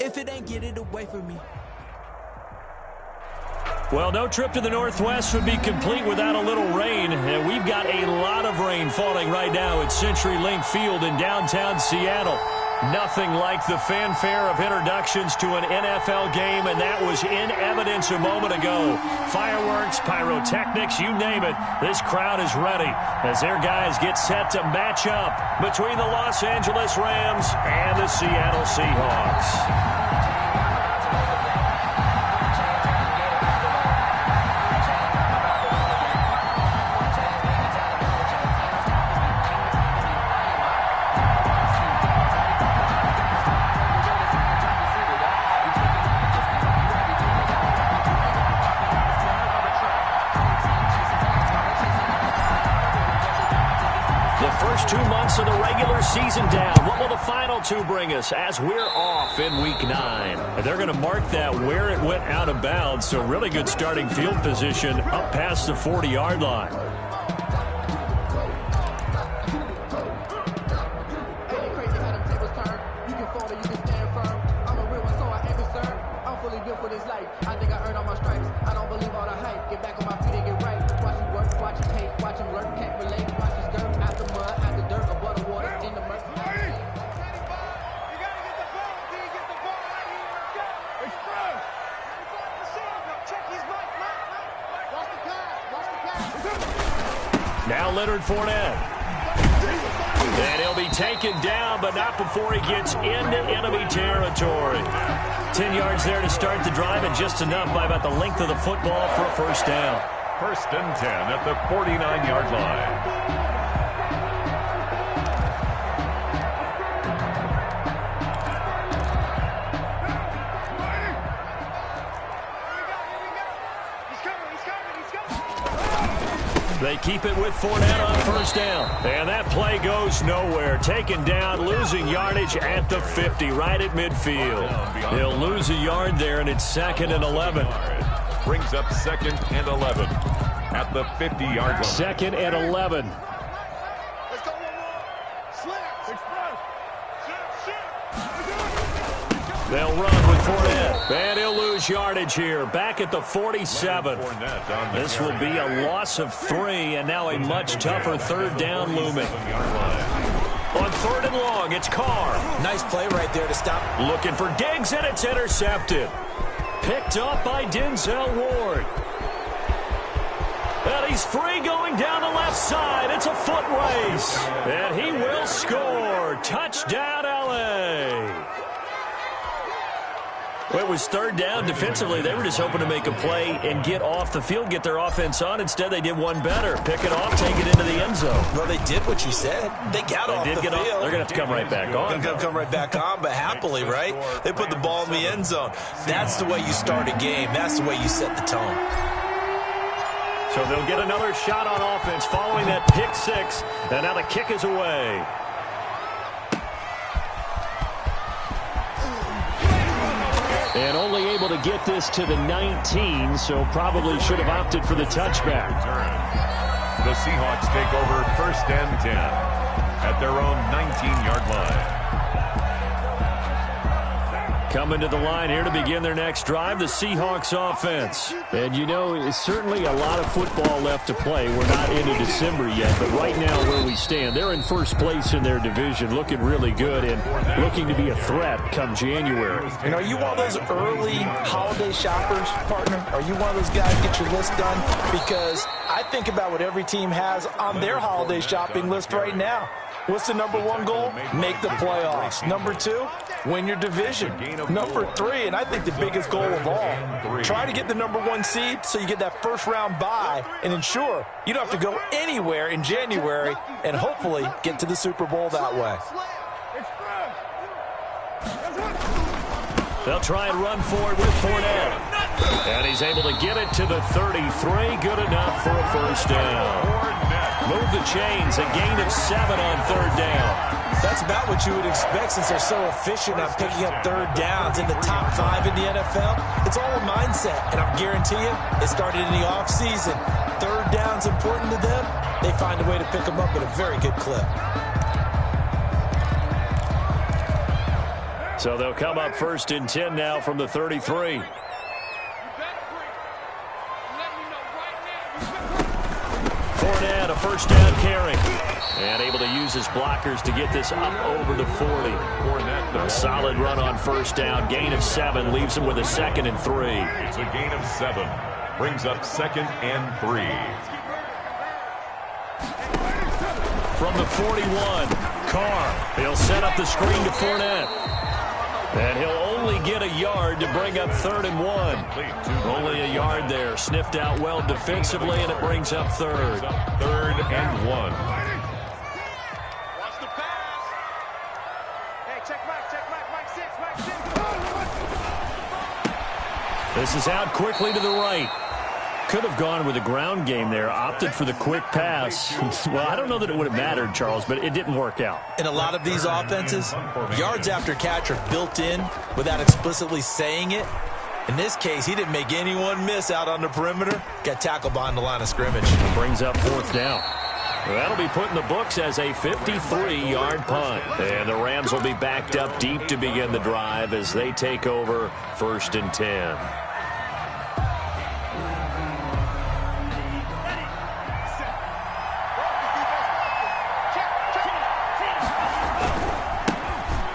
If it ain't, get it away from me. Well, no trip to the Northwest would be complete without a little rain, and we've got a lot of rain falling right now at CenturyLink Field in downtown Seattle. Nothing like the fanfare of introductions to an NFL game, and that was in evidence a moment ago. Fireworks, pyrotechnics, you name it. This crowd is ready as their guys get set to match up between the Los Angeles Rams and the Seattle Seahawks. First 2 months of the regular season down. What will the final two bring us as we're off in Week 9? And they're going to mark that where it went out of bounds, so really good starting field position up past the 40-yard line. Now Leonard Fournette. And he'll be taken down, but not before he gets into enemy territory. 10 yards there to start the drive, and just enough by about the length of the football for a first down. First and 10 at the 49-yard line. They keep it with Fournette on first down. And that play goes nowhere. Taken down, losing yardage at the 50, right at midfield. He'll lose a yard there, and it's 2nd and 11. Brings up 2nd and 11 at the 50-yard line. 2nd and 11. Let's go one more. Slip. Express. They'll run with Fournette. And he'll lose yardage here. Back at the 47. This will be a loss of 3, and now a much tougher third down looming. On 3rd and long, it's Carr. Nice play right there to stop. Looking for Diggs, and it's intercepted. Picked up by Denzel Ward. And he's free going down the left side. It's a foot race. And he will score. Touchdown, L.A. Well, it was 3rd down. Defensively, they were just hoping to make a play and get off the field, get their offense on. Instead, they did one better. Pick it off, take it into the end zone. Well, they did what you said. They got off the field. They're going to have to come right back on. They're going to come right back on, but happily, right? They put the ball in the end zone. That's the way you start a game. That's the way you set the tone. So they'll get another shot on offense following that pick 6. And now the kick is away. And only able to get this to the 19, so probably should have opted for the touchback. The Seahawks take over 1st and 10 at their own 19-yard line. Coming to the line here to begin their next drive, the Seahawks offense. And, you know, it's certainly a lot of football left to play. We're not into December yet, but right now where we stand, they're in first place in their division, looking really good and looking to be a threat come January. And are you one of those early holiday shoppers, partner? Are you one of those guys get your list done? Because I think about what every team has on their holiday shopping list right now. What's the number 1 goal? Make the playoffs. Number 2, win your division. Number 3, and I think the biggest goal of all, try to get the number 1 seed so you get that first-round bye and ensure you don't have to go anywhere in January and hopefully get to the Super Bowl that way. They'll try and run forward with Fournette. And he's able to get it to the 33. Good enough for a first down. Move the chains, a gain of 7 on 3rd down. That's about what you would expect since they're so efficient on picking up 3rd downs in the top 5 in the NFL. It's all a mindset, and I guarantee you, it started in the offseason. 3rd down's important to them. They find a way to pick them up at a very good clip. So they'll come up 1st and 10 now from the 33. Fournette, a first down carry. And able to use his blockers to get this up over to 40. A solid run on first down. Gain of 7 leaves him with a 2nd and 3. It's a gain of 7. Brings up 2nd and 3. From the 41, Carr. He'll set up the screen to Fournette. And he'll only get a yard to bring up 3rd and 1. Only a yard there. Sniffed out well defensively, and it brings up 3rd. 3rd and 1. Watch the pass. Hey, check Mike 6. This is out quickly to the right. Could have gone with a ground game there. Opted for the quick pass. Well, I don't know that it would have mattered, Charles, but it didn't work out. In a lot of these offenses, yards after catch are built in without explicitly saying it. In this case, he didn't make anyone miss out on the perimeter. Got tackled behind the line of scrimmage. Brings up 4th down. Well, that'll be put in the books as a 53-yard punt. And the Rams will be backed up deep to begin the drive as they take over 1st and 10.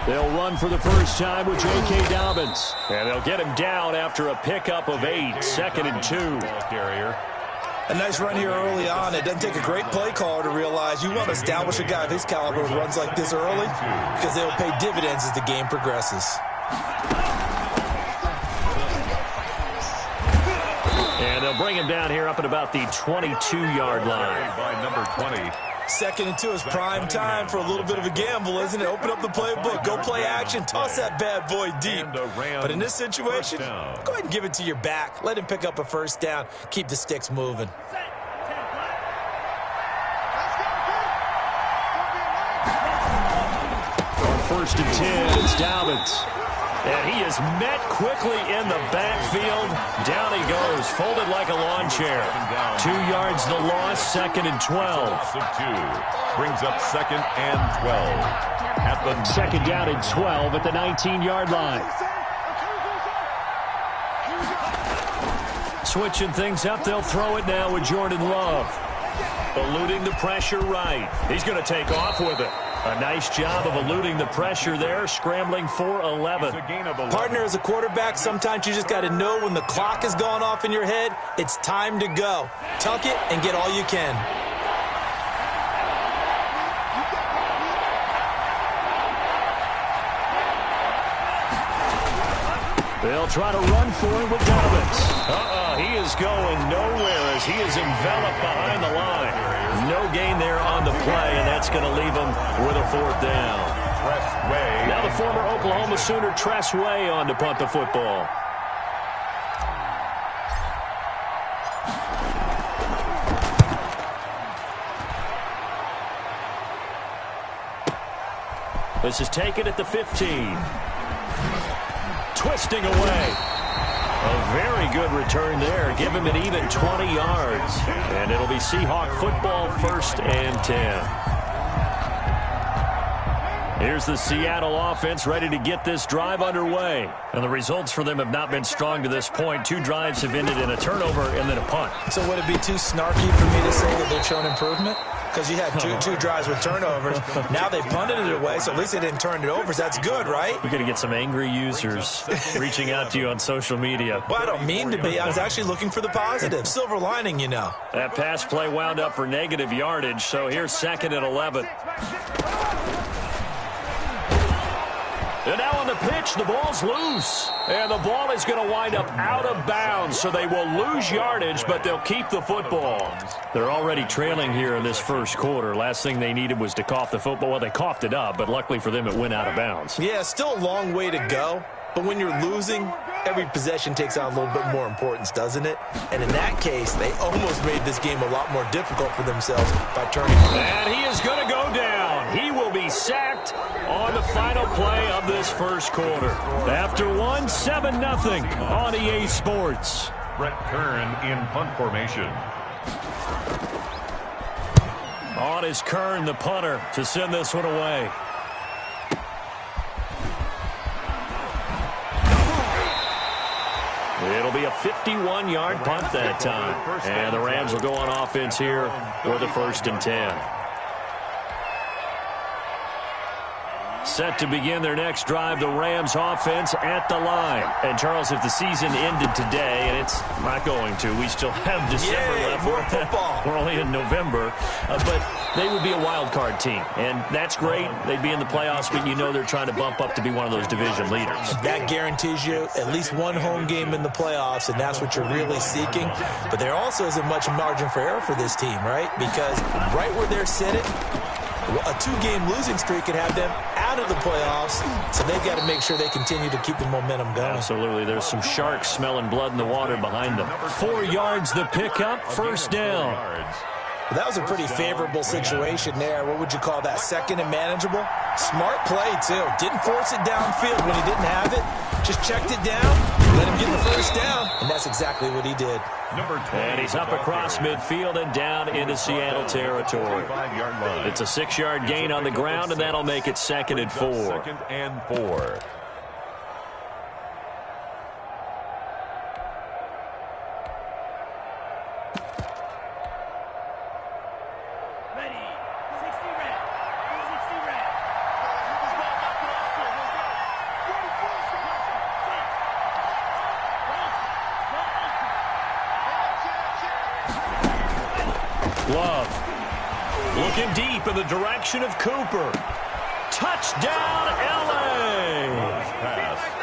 They'll run for the first time with J.K. Dobbins. And they'll get him down after a pickup of 8. 2nd and 2. A nice run here early on. It doesn't take a great play caller to realize you want to establish a guy of his caliber with runs like this early because they'll pay dividends as the game progresses. And they'll bring him down here up at about the 22-yard line. By number 20. 2nd and 2 is prime time for a little bit of a gamble, isn't it? Open up the playbook, go play action, toss that bad boy deep. But in this situation, go ahead and give it to your back. Let him pick up a first down. Keep the sticks moving. On 1st and 10, it's Dobbins. And he is met quickly in the backfield. Down he goes, folded like a lawn chair. 2 yards the loss, 2nd and 12. Brings up 2nd and 12. At the 2nd down and 12 at the 19-yard line. Switching things up, they'll throw it now with Jordan Love. Eluding the pressure right. He's going to take off with it. A nice job of eluding the pressure there, scrambling for 11. Partner, as a quarterback, sometimes you just got to know when the clock has gone off in your head, it's time to go. Tuck it and get all you can. They'll try to run for it with Dobbins. He is going nowhere as he is enveloped behind the line. No gain there on the play, and that's going to leave him with a 4th down. Now the former Oklahoma Sooner Tress Way on to punt the football. This is taken at the 15. Twisting away. A very good return there. Give him an even 20 yards. And it'll be Seahawk football 1st and 10. Here's the Seattle offense ready to get this drive underway. And the results for them have not been strong to this point. 2 drives have ended in a turnover and then a punt. So would it be too snarky for me to say that they've shown improvement? Because you had two drives with turnovers. Now they punted it away, so at least they didn't turn it over. So that's good, right? We're going to get some angry users reaching out to you on social media. Well, I don't mean to be. I was actually looking for the positive. Silver lining, you know. That pass play wound up for negative yardage, so here's 2nd and 11. And now on the pitch, the ball's loose. And the ball is going to wind up out of bounds, so they will lose yardage, but they'll keep the football. They're already trailing here in this first quarter. Last thing they needed was to cough the football. Well, they coughed it up, but luckily for them, it went out of bounds. Yeah, still a long way to go. But when you're losing, every possession takes on a little bit more importance, doesn't it? And in that case, they almost made this game a lot more difficult for themselves by turning it over. And he is going to go down. He will be sacked on the final play of this first quarter. After 1, 7-0 on EA Sports. Brett Kern in punt formation. On is Kern, the punter, to send this one away. It'll be a 51-yard punt that time. And the Rams will go on offense here for the 1st and 10. Set to begin their next drive, the Rams offense at the line. And, Charles, if the season ended today, and it's not going to, we still have December left. More football. We're only in November. But they would be a wild card team. And that's great. They'd be in the playoffs, but you know they're trying to bump up to be one of those division leaders. That guarantees you at least one home game in the playoffs, and that's what you're really seeking. But there also isn't much margin for error for this team, right? Because right where they're sitting, a 2-game losing streak could have them out of the playoffs, so they've got to make sure they continue to keep the momentum going. Absolutely. There's some sharks smelling blood in the water behind them. 4 yards the pickup, 1st down. Well, that was a pretty favorable situation there. What would you call that? 2nd and manageable? Smart play, too. Didn't force it downfield when he didn't have it. Just checked it down, let him get the 1st down, and that's exactly what he did. And he's up across midfield and down into Seattle territory. It's a 6-yard gain on the ground, and that'll make it 2nd and 4. 2nd and 4. Love looking deep in the direction of Cooper. Touchdown, L.A.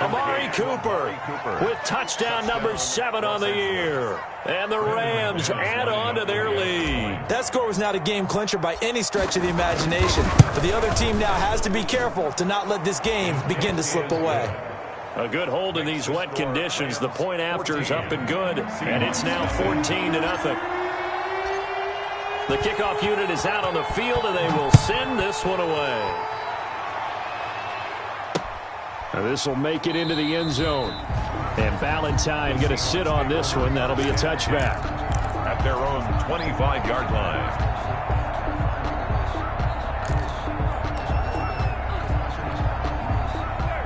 Amari Cooper with touchdown number 7 on the year. And the Rams add on to their lead. That score was not a game clincher by any stretch of the imagination. But the other team now has to be careful to not let this game begin to slip away. A good hold in these wet conditions. The point after is up and good. And it's now 14-0. The kickoff unit is out on the field, and they will send this one away. Now this will make it into the end zone. And Valentine going to sit on this one. That'll be a touchback. At their own 25-yard line.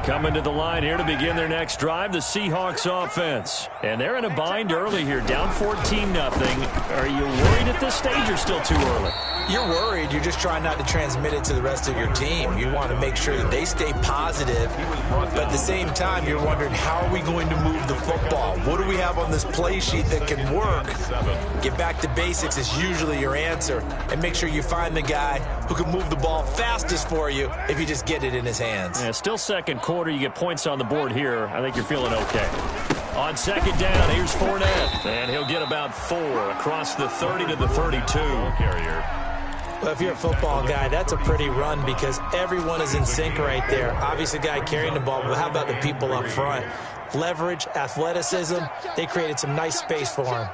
Coming to the line here to begin their next drive, the Seahawks offense. And they're in a bind early here, down 14-0. Are you worried at this stage or still too early? You're worried. You're just trying not to transmit it to the rest of your team. You want to make sure that they stay positive. But at the same time, you're wondering, how are we going to move the football? What do we have on this play sheet that can work? Get back to basics is usually your answer. And make sure you find the guy who can move the ball fastest for you if you just get it in his hands. Yeah, still second quarter. You get points on the board here. I think you're feeling okay. On 2nd down, here's Fournette. And he'll get about 4 across the 30 to the 32. Well, if you're a football guy, that's a pretty run because everyone is in sync right there. Obviously, the guy carrying the ball, but how about the people up front? Leverage, athleticism, they created some nice space for him.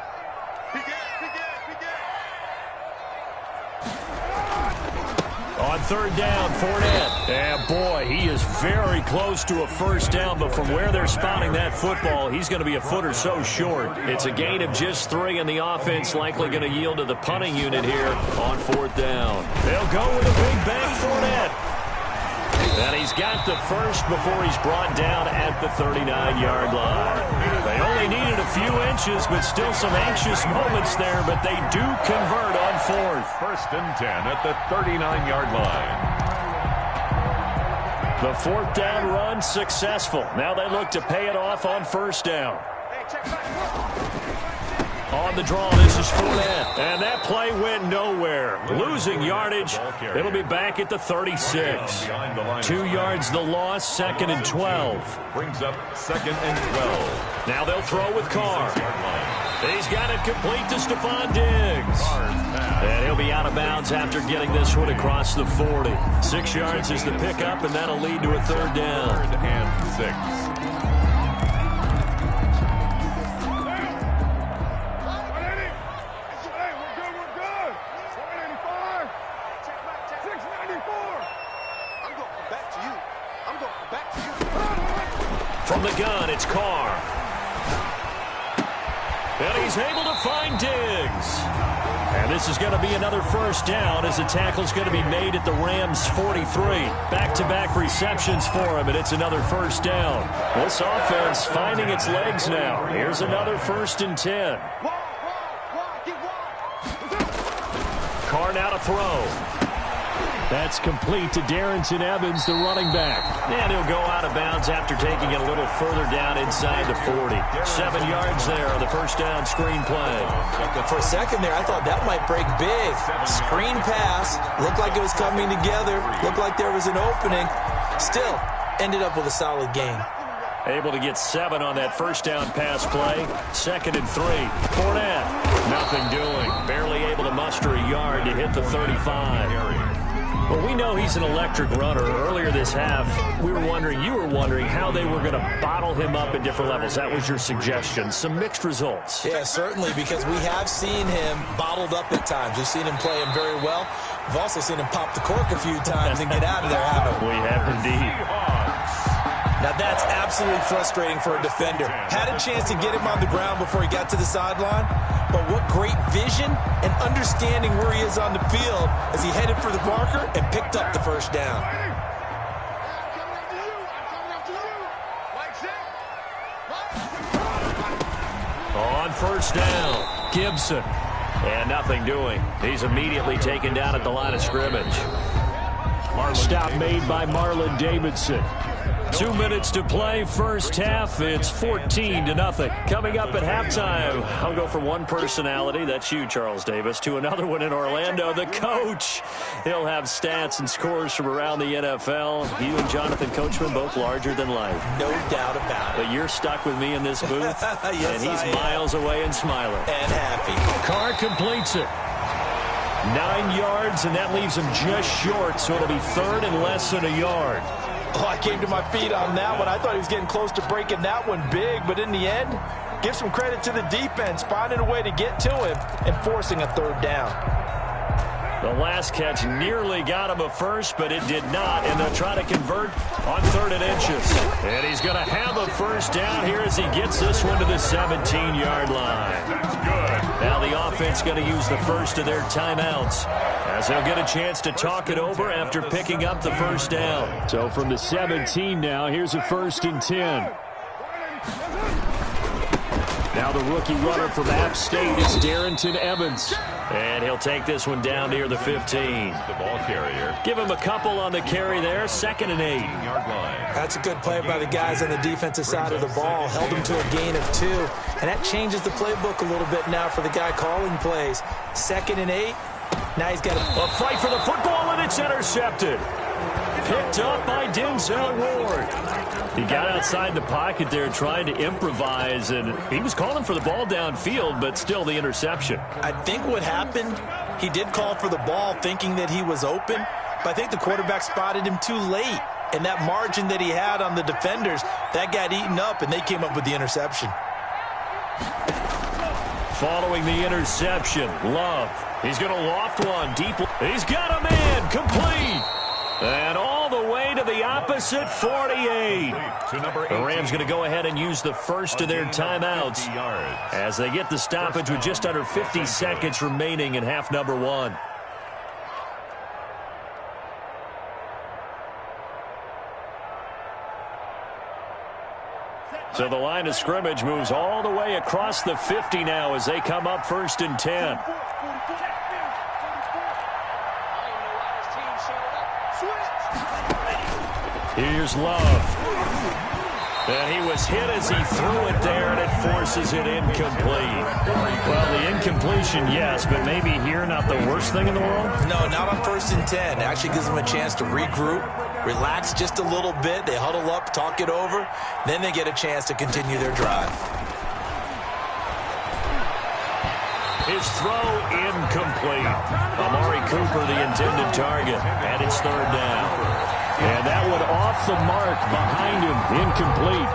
On 3rd down, Fournette. And boy, he is very close to a 1st down, but from where they're spotting that football, he's going to be a foot or so short. It's a gain of just 3, and the offense likely going to yield to the punting unit here on 4th down. They'll go with a big bang, Fournette. And he's got the 1st before he's brought down at the 39-yard line. They only needed a few inches, but still some anxious moments there, but they do convert on 4th. 1st and 10 at the 39-yard line. The 4th down run successful. Now they look to pay it off on 1st down. On the draw, this is Fournette. And that play went nowhere. Losing yardage. It'll be back at the 36. 2 yards the loss, 2nd and 12. Brings up 2nd and 12. Now they'll throw with Carr. He's got it complete to Stephon Diggs. And he'll be out of bounds after getting this one across the 40. 6 yards is the pickup, and that'll lead to a 3rd down. 3rd and 6. From the gun, it's Carr. And he's able to find Diggs. And this is going to be another first down as the tackle's going to be made at the Rams' 43. Back-to-back receptions for him, and it's another first down. This offense finding its legs now. Here's another 1st and 10. Carr now to throw. That's complete to Darrington Evans, the running back. And he'll go out of bounds after taking it a little further down inside the 40. 7 yards there on the first down screen play. For a second there, I thought that might break big. Screen pass. Looked like it was coming together. Looked like there was an opening. Still, ended up with a solid gain. Able to get 7 on that first down pass play. 2nd and 3. Fournette, nothing doing. Barely able to muster a yard to hit the 35. Well, we know he's an electric runner. Earlier this half, you were wondering how they were going to bottle him up at different levels. That was your suggestion. Some mixed results. Yeah, certainly, because we have seen him bottled up at times. We've seen him play him very well. We've also seen him pop the cork a few times and get out of there, haven't we? We have indeed. Now, that's absolutely frustrating for a defender. Had a chance to get him on the ground before he got to the sideline, but what great vision and understanding where he is on the field as he headed for the marker and picked up the first down. On first down, Gibson. And nothing doing. He's immediately taken down at the line of scrimmage. Stop made by Marlon Davidson. 2 minutes to play, first half. It's 14-0. Coming up at halftime, I'll go from one personality, that's you, Charles Davis, to another one in Orlando, the coach. He'll have stats and scores from around the NFL. You and Jonathan Coachman, both larger than life. No doubt about it. But you're stuck with me in this booth, yes, and he's miles away and smiling. And happy. Carr completes it. 9 yards, and that leaves him just short, so it'll be 3rd and less than a yard. Oh, I came to my feet on that one. I thought he was getting close to breaking that one big, but in the end, give some credit to the defense, finding a way to get to him and forcing a 3rd down. The last catch nearly got him a first, but it did not, and they'll try to convert on 3rd and inches. And he's going to have a first down here as he gets this one to the 17-yard line. That's good. Now the offense going to use the first of their timeouts as they'll get a chance to talk it over after picking up the first down. So from the 17 now, here's a 1st and 10. Now the rookie runner from App State is Darrington Evans. And he'll take this one down near the 15. The ball carrier. Give him a couple on the carry there. 2nd and 8. Yard line. That's a good play by the guys on the defensive side of the ball. Held him to a gain of 2. And that changes the playbook a little bit now for the guy calling plays. 2nd and 8. Now he's got a fight for the football, and it's intercepted. Picked up by Denzel Ward. He got outside the pocket there trying to improvise, and he was calling for the ball downfield, but still the interception. I think what happened, he did call for the ball thinking that he was open, but I think the quarterback spotted him too late. And that margin that he had on the defenders, that got eaten up, and they came up with the interception. Following the interception, Love. He's going to loft one deep. He's got a man complete. And all the way to the opposite 48. The Rams going to go ahead and use the first of their timeouts as they get the stoppage with just under 50 seconds remaining in half number 1. So the line of scrimmage moves all the way across the 50 now as they come up 1st and 10. Here's Love. And he was hit as he threw it there, and it forces it incomplete. Well, the incompletion, yes, but maybe here not the worst thing in the world? No, not on 1st and 10. It actually gives them a chance to regroup, relax just a little bit. They huddle up, talk it over. Then they get a chance to continue their drive. His throw incomplete. Amari Cooper, the intended target, and it's 3rd down. And that one off the mark behind him, incomplete.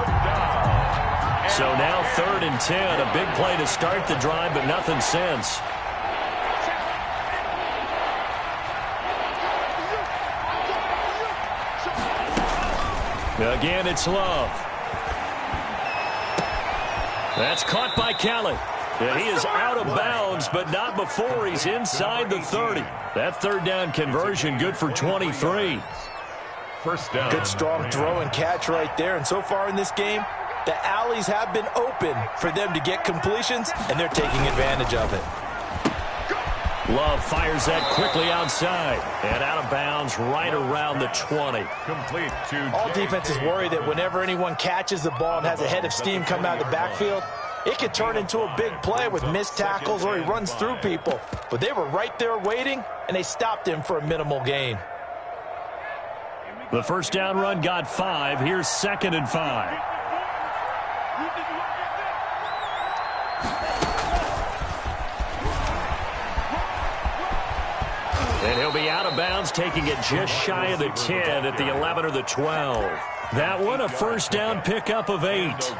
So now 3rd and 10, a big play to start the drive, but nothing since. Again, it's Love. That's caught by Kelly. And he is out of bounds, but not before he's inside the 30. That third down conversion good for 23. First down. Good strong throw and catch right there. And so far in this game, the alleys have been open for them to get completions, and they're taking advantage of it. Love fires that quickly outside and out of bounds right around the 20. Complete to All defenses worry that whenever anyone catches the ball and has a head of steam come out of the backfield, it could turn into a big play with missed tackles or he runs through people. But they were right there waiting, and they stopped him for a minimal gain. The first down run got 5. Here's 2nd and 5. And he'll be out of bounds, taking it just shy of the 10 at the 11 or the 12. That one, a first down pickup of 8.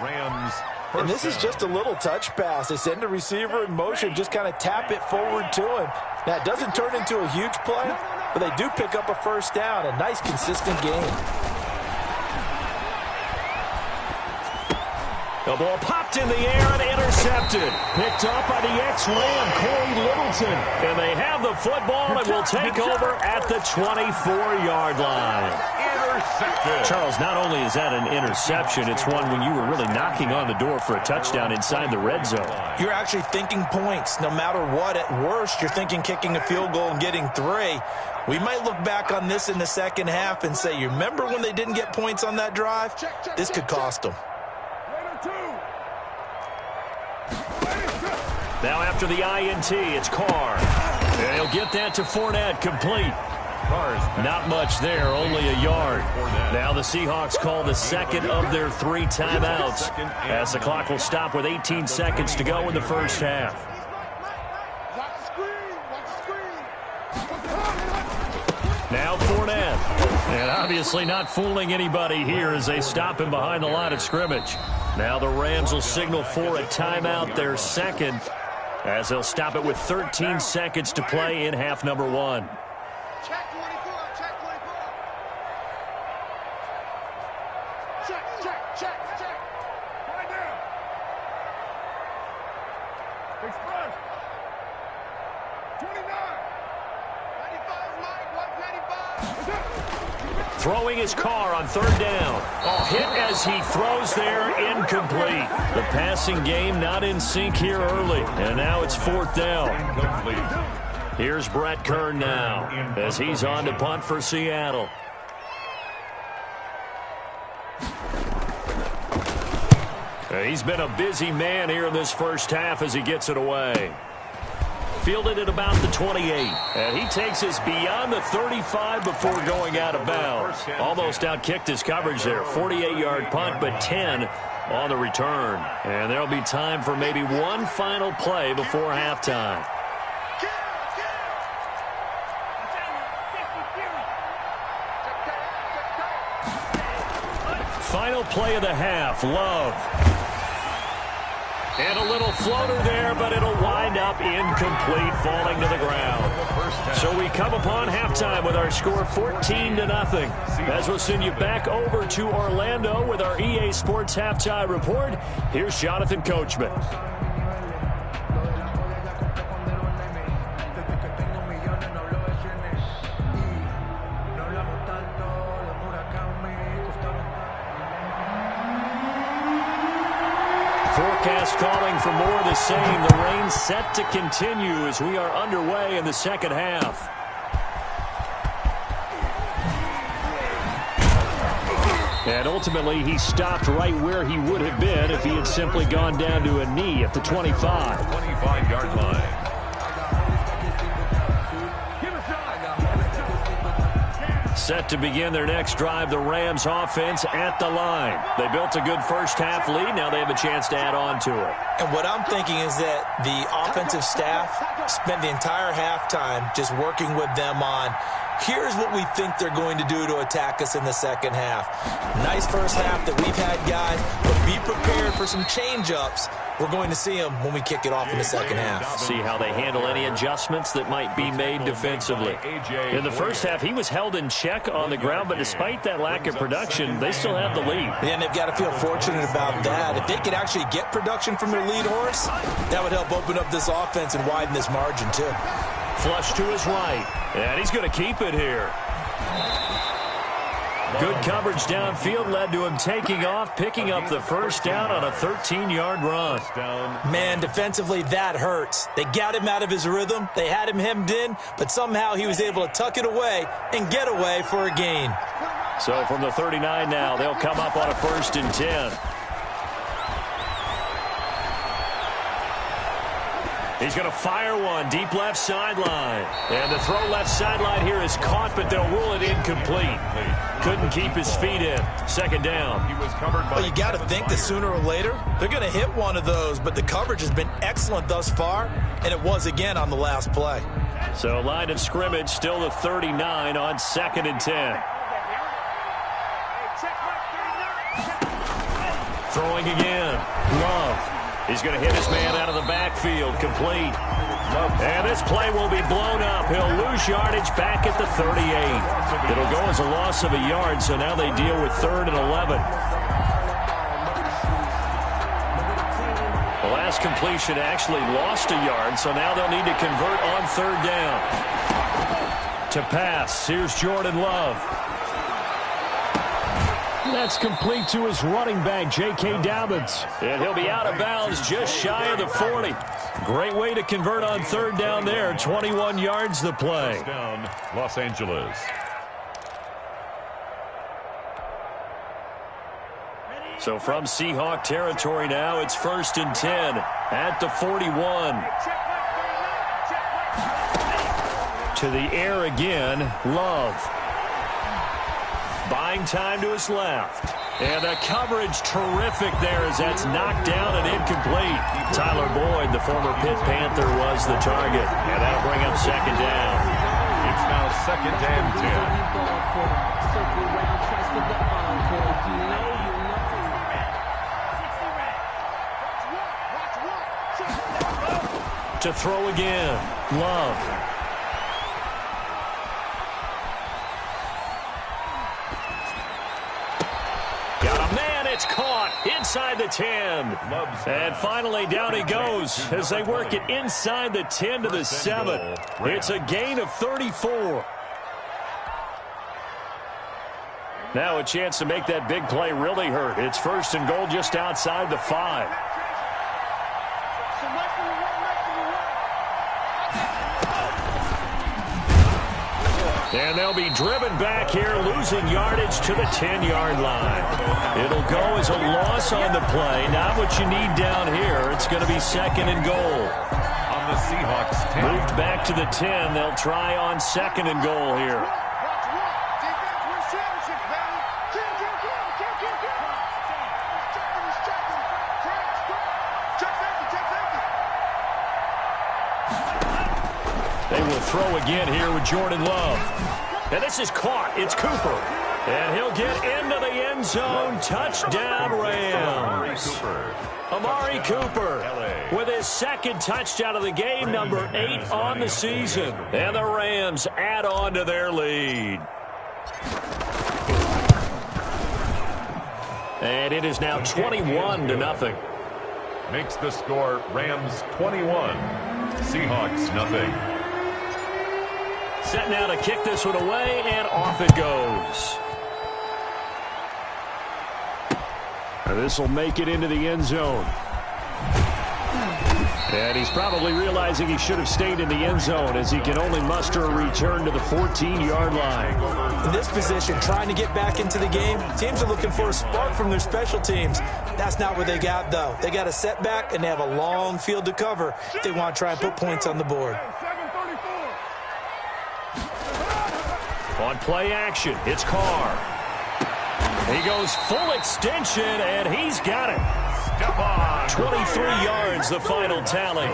And this is just a little touch pass. They send the receiver in motion, just kind of tap it forward to him. Now, it doesn't turn into a huge play, but they do pick up a first down. A nice, consistent game. The ball popped in the air and intercepted. Picked up by the ex-Ram, Corey Littleton. And they have the football and will take over at the 24-yard line. Intercepted. Charles, not only is that an interception, it's one when you were really knocking on the door for a touchdown inside the red zone. You're actually thinking points. No matter what, at worst, you're thinking kicking a field goal and getting 3. We might look back on this in the second half and say, you remember when they didn't get points on that drive? This could cost them. Now after the INT, it's Carr. And he'll get that to Fournette, complete. Not much there, only a yard. Now the Seahawks call the second of their 3 timeouts as the clock will stop with 18 seconds to go in the first half. Now Fournette. And obviously not fooling anybody here as they stop him behind the line of scrimmage. Now the Rams will signal for a timeout, their second, as they'll stop it with 13 seconds to play in half number 1. Check 24, check 24. Check. Right there. Express. 29. 95, Mike, 195. Throwing his car on third down. Hit as he throws there, incomplete. The passing game not in sync here early, and now it's 4th down. Here's Brett Kern now as he's on to punt for Seattle. He's been a busy man here in this first half as he gets it away. Fielded at about the 28. And he takes us beyond the 35 before going out of bounds. Almost outkicked his coverage there. 48-yard punt, but 10 on the return. And there'll be time for maybe one final play before halftime. Final play of the half, Love. And a little floater there, but it'll wind up incomplete, falling to the ground. So we come upon halftime with our score 14-0. As we'll send you back over to Orlando with our EA Sports Halftime Report, here's Jonathan Coachman. Forecast calling for more of the same. The rain set to continue as we are underway in the second half. And ultimately, he stopped right where he would have been if he had simply gone down to a knee at the 25. 25-yard line. Set to begin their next drive, the Rams offense at the line. They built a good first half lead. Now they have a chance to add on to it. And what I'm thinking is that the offensive staff spent the entire halftime just working with them on, here's what we think they're going to do to attack us in the second half. Nice first half that we've had, guys, but be prepared for some change-ups we're going to see them when we kick it off in the second half. See how they handle any adjustments that might be made defensively. In the first half, he was held in check on the ground, but despite that lack of production, they still have the lead. And they've got to feel fortunate about that. If they could actually get production from their lead horse, that would help open up this offense and widen this margin too. Flush to his right, and he's going to keep it here. Good coverage downfield led to him taking off, picking up the first down on a 13-yard run. Man, defensively, that hurts. They got him out of his rhythm. They had him hemmed in, but somehow he was able to tuck it away and get away for a gain. So from the 39 now, they'll come up on a 1st and 10. He's going to fire one deep left sideline. And the throw left sideline here is caught, but they'll rule it incomplete. Couldn't keep his feet in. 2nd down. Well, you got to think that sooner or later they're going to hit one of those, but the coverage has been excellent thus far, and it was again on the last play. So line of scrimmage still the 39 on 2nd and 10. Throwing again. Love. He's going to hit his man out of the backfield. Complete. And this play will be blown up. He'll lose yardage back at the 38. It'll go as a loss of a yard, so now they deal with 3rd and 11. The last completion actually lost a yard, so now they'll need to convert on 3rd down. To pass, here's Jordan Love. That's complete to his running back, J.K. Dobbins. And he'll be out of bounds just shy of the 40. Great way to convert on 3rd down there. 21 yards the play. Down, Los Angeles. So from Seahawk territory now, it's 1st and 10 at the 41. To the air again, Love. Buying time to his left. And the coverage terrific there as that's knocked down and incomplete. Tyler Boyd, the former Pitt Panther, was the target. And that'll bring up 2nd down. It's now 2nd and 10. To throw again, Love. It's caught inside the 10. And finally down he goes as they work it inside the 10 to the 7. It's a gain of 34. Now a chance to make that big play really hurt. It's 1st and goal just outside the 5. And they'll be driven back here, losing yardage to the 10-yard line. It'll go as a loss on the play. Not what you need down here. It's going to be 2nd and goal. On the Seahawks 10. Moved back to the 10. They'll try on 2nd and goal here. They will throw again here with Jordan Love. And this is caught. It's Cooper. And he'll get into the end zone. Touchdown, Rams. Amari Cooper with his 2nd touchdown of the game, number 8 on the season. And the Rams add on to their lead. And it is now 21-0. Makes the score Rams 21, Seahawks nothing. Set now to kick this one away, and off it goes. And this will make it into the end zone. And he's probably realizing he should have stayed in the end zone as he can only muster a return to the 14-yard line. In this position, trying to get back into the game, teams are looking for a spark from their special teams. That's not what they got, though. They got a setback, and they have a long field to cover if they want to try and put points on the board. On play action, it's Carr. He goes full extension, and he's got it. 23 yards, the final tally.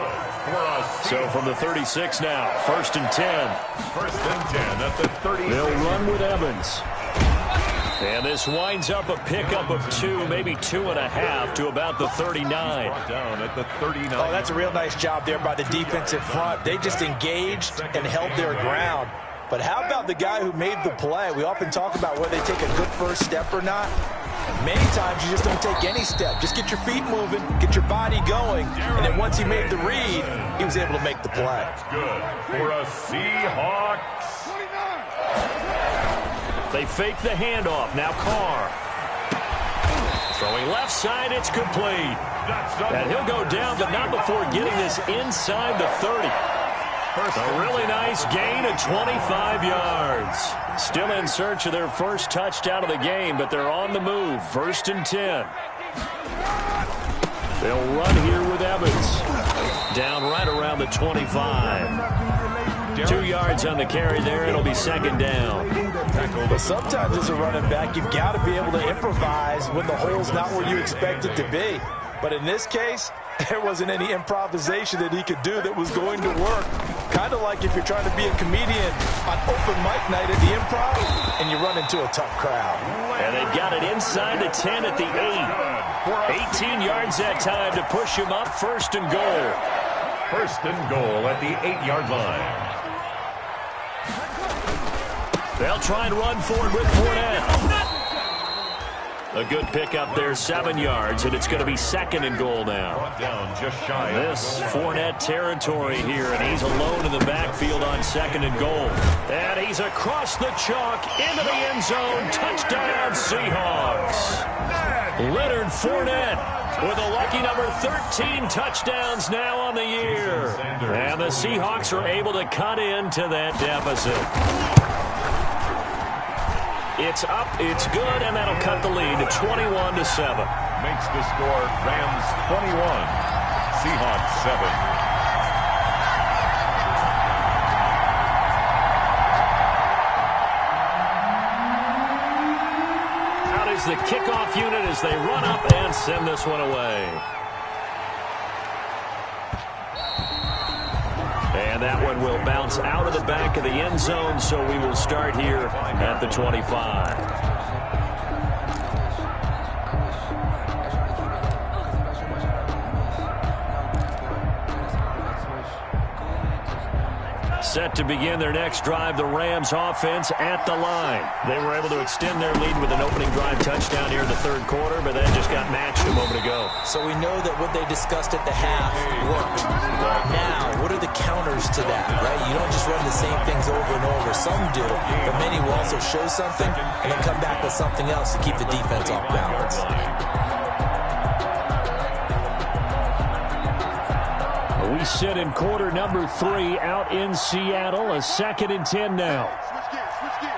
So from the 36 now, 1st and 10. 1st and 10 at the 36. They'll run with Evans. And this winds up a pickup of 2, maybe 2.5 to about the 39. Down at the 39. Oh, that's a real nice job there by the defensive front. They just engaged and held their ground. But how about the guy who made the play? We often talk about whether they take a good first step or not. Many times you just don't take any step. Just get your feet moving, get your body going, and then once he made the read, he was able to make the play. That's good for a Seahawks. They fake the handoff. Now Carr. Throwing left side, it's complete. And he'll go down, but not before getting this inside the 30. A really nice gain of 25 yards. Still in search of their first touchdown of the game, but they're on the move. 1st and 10. They'll run here with Evans. Down right around the 25. 2 yards on the carry there. It'll be 2nd down. But sometimes as a running back, you've got to be able to improvise when the hole's not where you expect it to be. But in this case, there wasn't any improvisation that he could do that was going to work. Kind of like if you're trying to be a comedian on open mic night at the Improv and you run into a tough crowd. And they've got it inside the 10 at the 8. 18 yards that time to push him up. 1st and goal. 1st and goal at the 8-yard line. They'll try and run forward with Fournette. A good pickup there, 7 yards, and it's going to be 2nd and goal now. Down just shy. This Fournette territory here, and he's alone in the backfield on 2nd and goal. And he's across the chalk into the end zone. Touchdown, Seahawks. Leonard Fournette with a lucky number 13 touchdowns now on the year. And the Seahawks are able to cut into that deficit. It's up, it's good, and that'll cut the lead to 21-7. Makes the score Rams 21, Seahawks 7. Out is the kickoff unit as they run up and send this one away. And that one will bounce out of the back of the end zone, so we will start here at the 25. Set to begin their next drive, the Rams offense at the line. They were able to extend their lead with an opening drive touchdown here in the 3rd quarter, but that just got matched a moment ago. So we know that what they discussed at the half worked. Now, what are the counters to that, right? You don't just run the same things over and over. Some do, but many will also show something and then come back with something else to keep the defense off balance. We sit in quarter number 3 out in Seattle. A 2nd and 10 now. Switch gears, switch gears.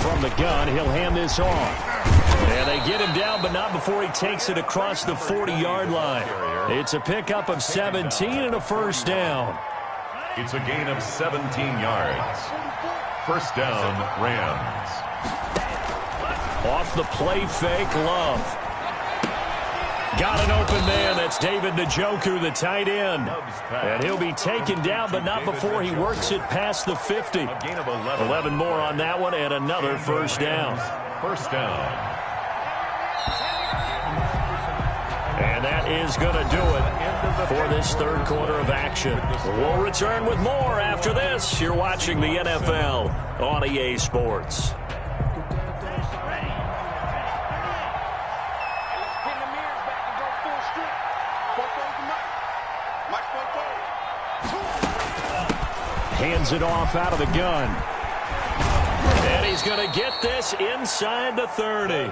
From the gun, he'll hand this off. And they get him down, but not before he takes it across the 40-yard line. It's a pickup of 17 and a 1st down. It's a gain of 17 yards. 1st down, Rams. Off the play fake, Love. Got an open man. That's David Njoku, the tight end. And he'll be taken down, but not before he works it past the 50. A gain of 11. 11 more on that one, and another 1st down. 1st down. And that is going to do it for this 3rd quarter of action. We'll return with more after this. You're watching the NFL on EA Sports. Hands it off out of the gun. And he's going to get this inside the 30.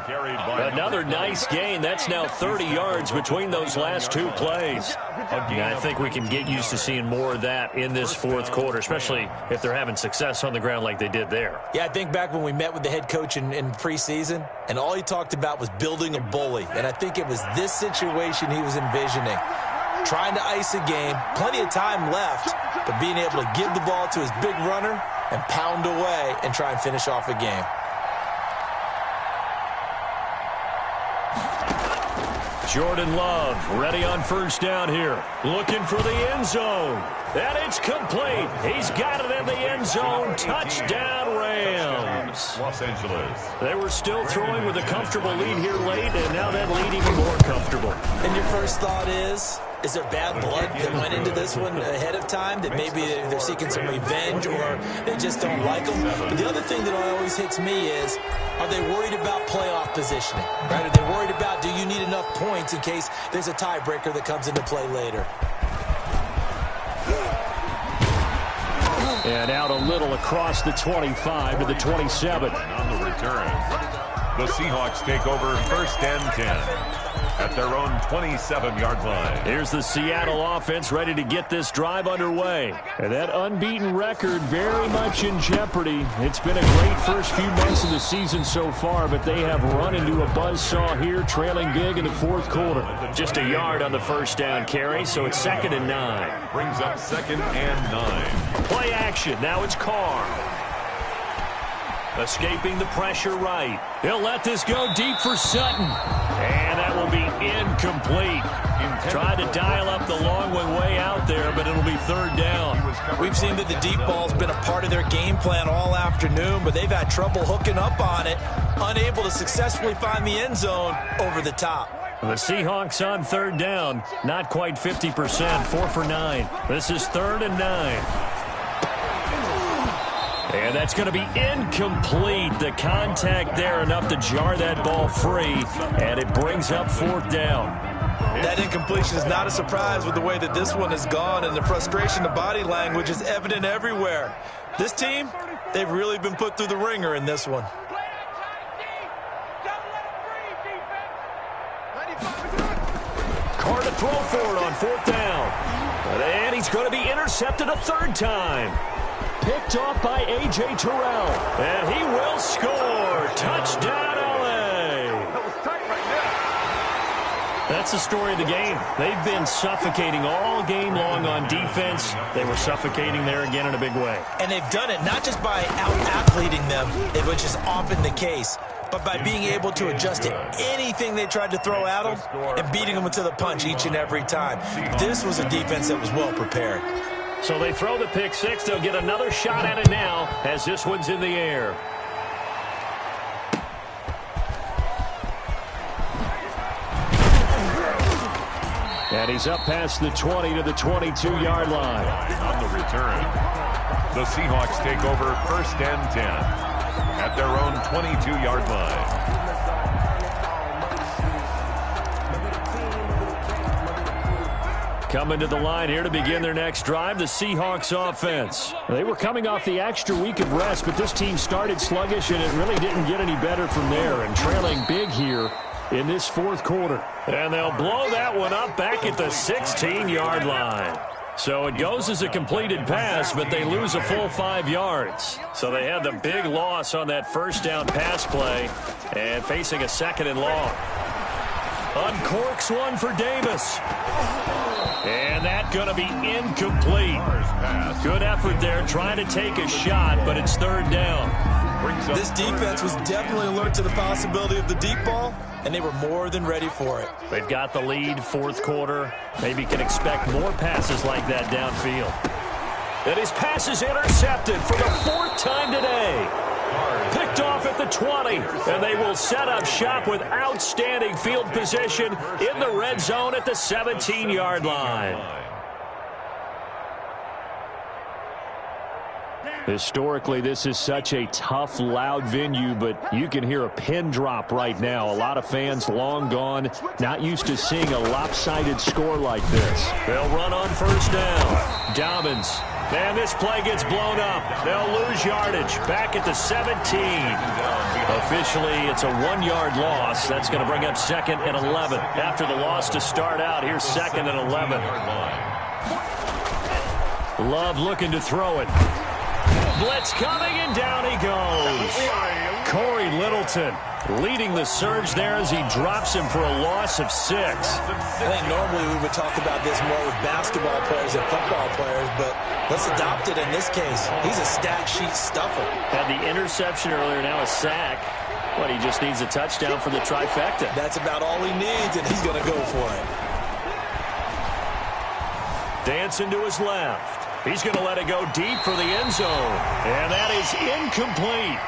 Another nice gain. That's now 30 yards between those last 2 plays. And I think we can get used to seeing more of that in this 4th quarter, especially if they're having success on the ground like they did there. Yeah, I think back when we met with the head coach in preseason, and all he talked about was building a bully. And I think it was this situation he was envisioning. Trying to ice a game, plenty of time left, but being able to give the ball to his big runner and pound away and try and finish off a game. Jordan Love ready on first down here. Looking for the end zone. And it's complete. He's got it in the end zone. Touchdown, Rams. Los Angeles. They were still throwing with a comfortable lead here late, and now that lead even more comfortable. And your first thought is there bad blood that went into this one ahead of time, that maybe they're seeking some revenge or they just don't like them? But the other thing that always hits me is, are they worried about playoff positioning? Right? Are they worried about, do you need enough points in case there's a tiebreaker that comes into play later? And out a little across the 25 to the 27. On the return, the Seahawks take over first and 10 at their own 27-yard line. Here's the Seattle offense ready to get this drive underway. And that unbeaten record very much in jeopardy. It's been a great first few months of the season so far, but they have run into a buzzsaw here, trailing big in the fourth quarter. Just a yard on the first down carry, so it's 2nd and 9. Brings up 2nd and 9. Play action. Now it's Carr. Escaping the pressure right. He'll let this go deep for Sutton. And that will be incomplete. Tried to dial up the long one way out there, but it'll be 3rd down. We've seen that the deep ball's been a part of their game plan all afternoon, but they've had trouble hooking up on it, unable to successfully find the end zone over the top. The Seahawks on 3rd down, not quite 50%, 4 for 9. This is 3rd and 9. And that's going to be incomplete. The contact there enough to jar that ball free, and it brings up 4th down. That incompletion is not a surprise with the way that this one has gone, and the frustration, the body language is evident everywhere. This team, they've really been put through the ringer in this one. Carr to throw for it on 4th down. And he's going to be intercepted a 3rd time. Picked off by A.J. Terrell. And he will score. Touchdown, L.A. That was tight right there. That's the story of the game. They've been suffocating all game long on defense. They were suffocating there again in a big way. And they've done it not just by out-athleting them, which is often the case, but by being able to adjust to anything they tried to throw at them and beating them to the punch each and every time. This was a defense that was well prepared. So they throw the pick six. They'll get another shot at it now as this one's in the air. And he's up past the 20 to the 22-yard line. On the return, the Seahawks take over first and 10 at their own 22-yard line. Coming to the line here to begin their next drive, the Seahawks offense. They were coming off the extra week of rest, but this team started sluggish, and it really didn't get any better from there, and trailing big here in this fourth quarter. And they'll blow that one up back at the 16-yard line. So it goes as a completed pass, but they lose a full 5 yards. So they had the big loss on that first down pass play and facing a 2nd and long. Uncorks one for Davis. And that's going to be incomplete. Good effort there trying to take a shot, but it's 3rd down. This defense was definitely alert to the possibility of the deep ball, and they were more than ready for it. They've got the lead, fourth quarter. Maybe can expect more passes like that downfield. And his pass is intercepted for the 4th time today. Picked off at the 20, and they will set up shop with outstanding field position in the red zone at the 17-yard line. Historically, this is such a tough, loud venue, but you can hear a pin drop right now. A lot of fans long gone, not used to seeing a lopsided score like this. They'll run on first down. Dobbins. And this play gets blown up. They'll lose yardage back at the 17. Officially, it's a 1-yard loss. That's going to bring up 2nd and 11. After the loss to start out, here's 2nd and 11. Love looking to throw it. Blitz coming, and down he goes. Corey Littleton leading the surge there as he drops him for a loss of 6. I think normally we would talk about this more with basketball players than football players, but let's adopt it in this case. He's a stat sheet stuffer. Had the interception earlier, now a sack. But he just needs a touchdown for the trifecta. That's about all he needs, and he's going to go for it. Dancing to his left. He's going to let it go deep for the end zone. And that is incomplete.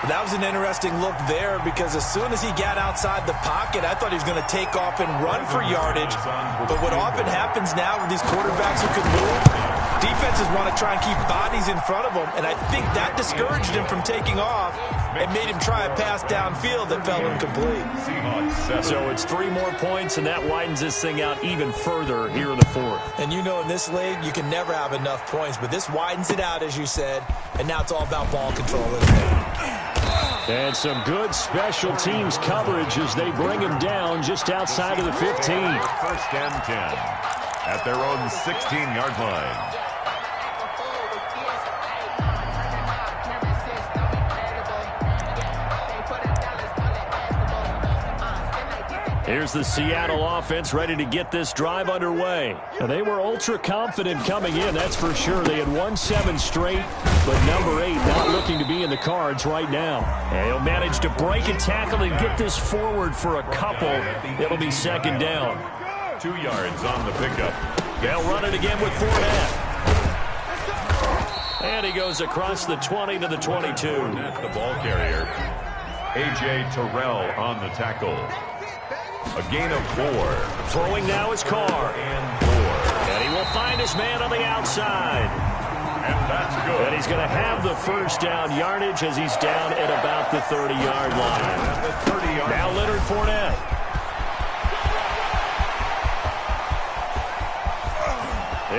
That was an interesting look there because as soon as he got outside the pocket, I thought he was going to take off and run for yardage. But what often happens now with these quarterbacks who can move, defenses want to try and keep bodies in front of them, and I think that discouraged him from taking off and made him try a pass downfield that fell incomplete. So it's 3 more points, and that widens this thing out even further here in the fourth. And you know in this league, you can never have enough points, but this widens it out, as you said, and now it's all about ball control, isn't it? And some good special teams coverage as they bring him down just outside of the 15. First and 10 at their own 16-yard line. Here's the Seattle offense ready to get this drive underway. Now, they were ultra confident coming in, that's for sure. They had won 7 straight, but number 8 not looking to be in the cards right now. And he'll manage to break a tackle and get this forward for a couple. It'll be second down. 2 yards on the pickup. They'll run it again with Fournette. And he goes across the 20 to the 22. Fournette, the ball carrier. A.J. Terrell on the tackle. A gain of 4. Throwing now is Carr. And 4. And he will find his man on the outside. And that's good. And he's going to have the first down yardage as he's down at about the 30-yard line. At the 30-yard line. Now Leonard Fournette.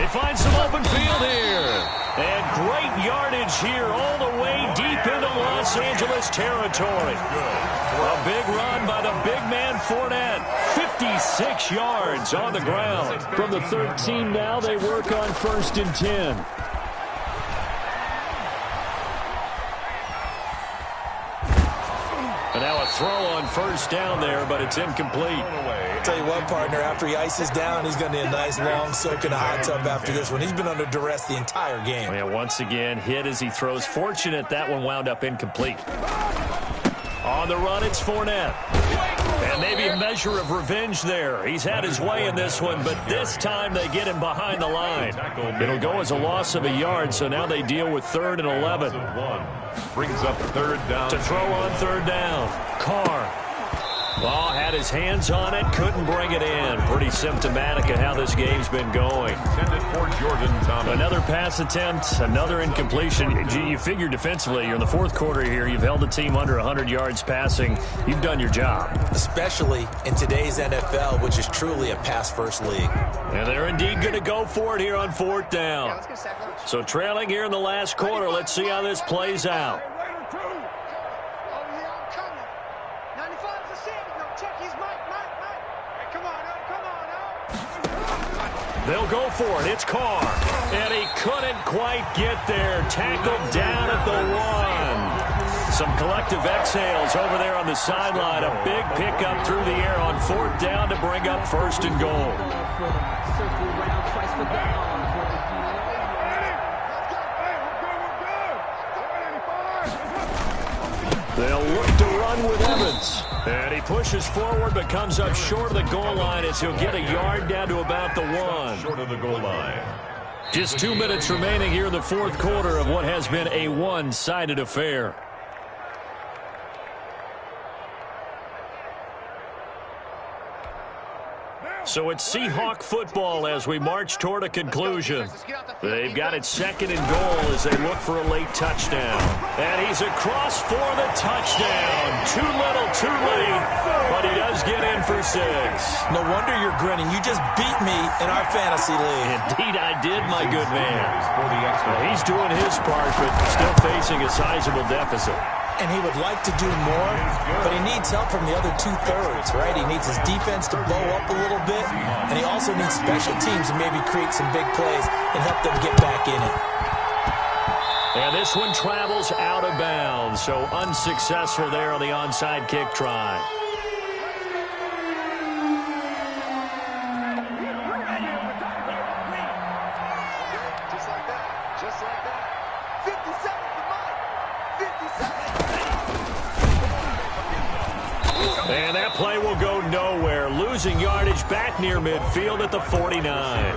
He finds some open field here. And great yardage here all the way deep into Los Angeles territory. A big run by the big man Fournette. 56 yards on the ground. From the 13 now, they work on 1st and 10. And now a throw on first down there, but it's incomplete. Tell you what, partner, after he ices down, he's going to need a nice long soak in a hot tub after this one. He's been under duress the entire game. Yeah, once again, hit as he throws. Fortunate that one wound up incomplete. On the run, it's Fournette. And maybe a measure of revenge there. He's had his way in this one, but this time they get him behind the line. It'll go as a loss of a yard, so now they deal with 3rd and 11. Brings up 3rd down. To throw on 3rd down. Carr. Well, had his hands on it, couldn't bring it in. Pretty symptomatic of how this game's been going. Intended for Jordan Thomas. Another pass attempt, another incompletion. You figure defensively, you're in the 4th quarter here. You've held the team under 100 yards passing. You've done your job. Especially in today's NFL, which is truly a pass-first league. And they're indeed going to go for it here on 4th down. So trailing here in the last quarter, let's see how this plays out. They'll go for it. It's Carr. And he couldn't quite get there. Tackled down at the 1. Some collective exhales over there on the sideline. A big pickup through the air on 4th down to bring up 1st and goal. They'll look to run with Evans. And he pushes forward but comes up short of the goal line as he'll get a yard down to about the 1. Short of the goal line. Just 2 minutes remaining here in the 4th quarter of what has been a one-sided affair. So it's Seahawk football as we march toward a conclusion. They've got it 2nd and goal as they look for a late touchdown. And he's across for the touchdown. Too little, too late, but he does get in for 6. No wonder you're grinning. You just beat me in our fantasy league. Indeed, I did, my good man. He's doing his part, but still facing a sizable deficit. And he would like to do more, but he needs help from the other 2/3, right? He needs his defense to bow up a little bit, and he also needs special teams to maybe create some big plays and help them get back in it. And this one travels out of bounds, so unsuccessful there on the onside kick try. Just like that. Just like that. 50 seconds to Mike. 50 seconds. And that play will go nowhere. Losing yardage back near midfield at the 49.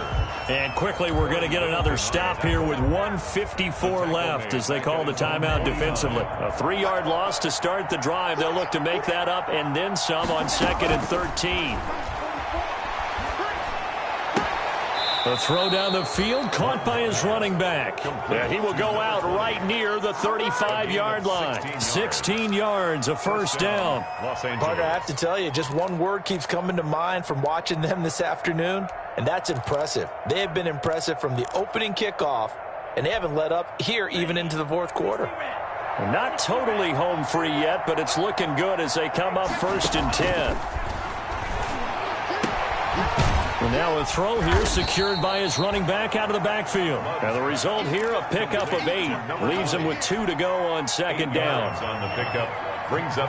And quickly we're going to get another stop here with 1:54 left as they call the timeout defensively. A 3-yard loss to start the drive. They'll look to make that up and then some on 2nd and 13. The throw down the field, caught by his running back. And he will go out right near the 35-yard line. 16 yards, a first down. Partner, I have to tell you, just one word keeps coming to mind from watching them this afternoon, and that's impressive. They have been impressive from the opening kickoff, and they haven't let up here even into the fourth quarter. Not totally home free yet, but it's looking good as they come up 1st and 10. And now a throw here secured by his running back out of the backfield. And the result here, a pickup of 8. Leaves him with 2 to go on 2nd down.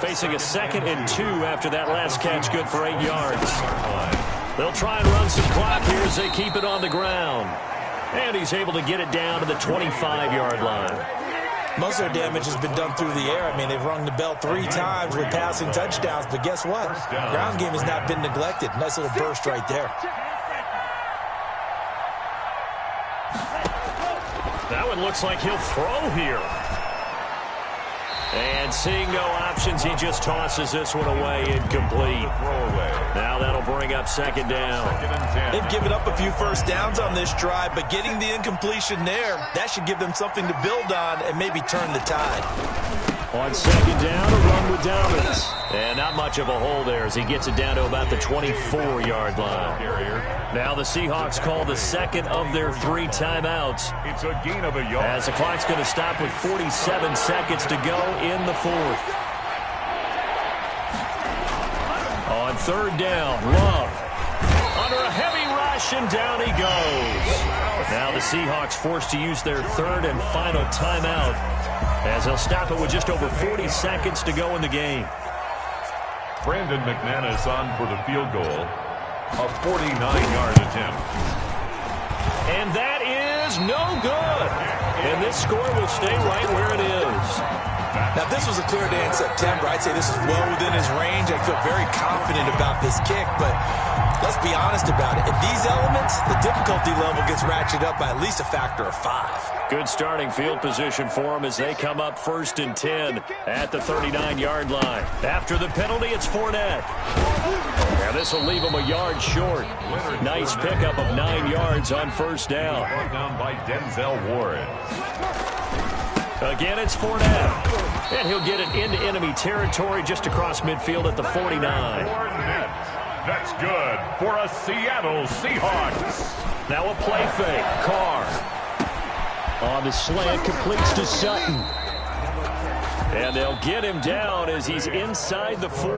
Facing a 2nd and 2 after that last catch, good for 8 yards. They'll try and run some clock here as they keep it on the ground. And he's able to get it down to the 25-yard line. Most of their damage has been done through the air. I mean, they've rung the bell 3 times with passing touchdowns, but guess what? Ground game has not been neglected. Nice little burst right there. That one looks like he'll throw here. And seeing no options, he just tosses this one away, incomplete. Now that'll bring up 2nd down. They've given up a few first downs on this drive, but getting the incompletion there, that should give them something to build on and maybe turn the tide. On 2nd down, a run with dominance. And not much of a hole there as he gets it down to about the 24-yard line. Now the Seahawks call the 2nd of their 3 timeouts. It's a gain of a yard. As the clock's going to stop with 47 seconds to go in the 4th. On 3rd down, Love. Under a heavy rush, and down he goes. Now the Seahawks forced to use their 3rd and final timeout as they'll stop it with just over 40 seconds to go in the game. Brandon McManus on for the field goal. A 49-yard attempt. And that is no good. And this score will stay right where it is. Now, if this was a clear day in September, I'd say this is well within his range. I feel very confident about this kick, but let's be honest about it. In these elements, the difficulty level gets ratcheted up by at least a factor of 5. Good starting field position for them as they come up 1st and 10 at the 39-yard line. After the penalty, it's Fournette. Now this will leave him a yard short. Nice pickup of 9 yards on 1st down. Brought down by Denzel Ward. Again, it's Fournette. And he'll get it into enemy territory just across midfield at the 49. That's good for a Seattle Seahawks. Now a play fake. Carr. On the slant, completes to Sutton. And they'll get him down as he's inside the 4.